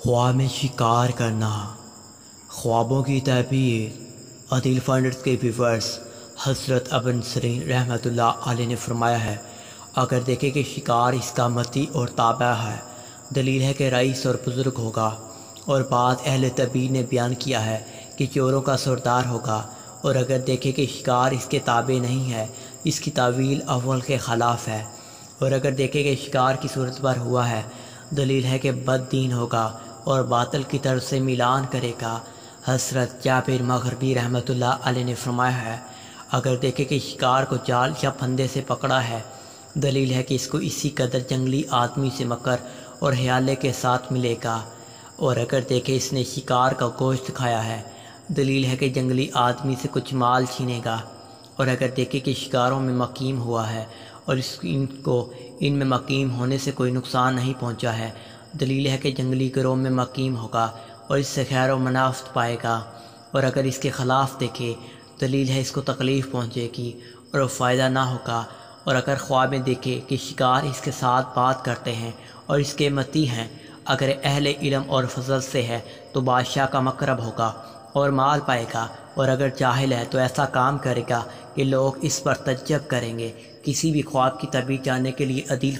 ख्वाब में शिकार करना। ख्वाबों की ताबीर। अदील फाइंडर्स के व्यूवर्स हज़रत अबन सीरीन रहमतुल्लाह अलैह ने फरमाया है, अगर देखें कि शिकार इसका मती और ताबा है, दलील है कि रईस और बुज़ुर्ग होगा। और बाद अहले तबीर ने बयान किया है कि चोरों का सरदार होगा। और अगर देखें कि शिकार इसके ताबे नहीं है, इसकी तावील अव्वल के ख़िलाफ़ है। और अगर देखें कि शिकार की सूरत पर हुआ है, दलील है कि बददीन होगा और बातिल की तरफ से मिलान करेगा। हज़रत जाबिर मग़रिबी रहमतुल्लाह अलैह ने फरमाया है, अगर देखें कि शिकार को जाल या फंदे से पकड़ा है, दलील है कि इसको इसी कदर जंगली आदमी से मकर और हयाले के साथ मिलेगा। और अगर देखें इसने शिकार का गोश्त खाया है, दलील है कि जंगली आदमी से कुछ माल छीनेगा। और अगर देखें कि शिकारों में मकीम हुआ है और इनको इनमें मकीम होने से कोई नुकसान नहीं पहुंचा है, दलील है कि जंगली गिरोह में मकीम होगा और इससे खैर व मनाफ़त पाएगा। और अगर इसके ख़िलाफ़ देखे, दलील है इसको तकलीफ़ पहुंचेगी और फ़ायदा ना होगा। और अगर ख्वाब में देखे कि शिकार इसके साथ बात करते हैं और इसके मती हैं, अगर अहले इल्म और फजल से है तो बादशाह का मकरब होगा और माल पाएगा। और अगर जाहिल है तो ऐसा काम करेगा कि लोग इस पर तज्जब करेंगे। किसी भी ख्वाब की तबीर जानने के लिए अदील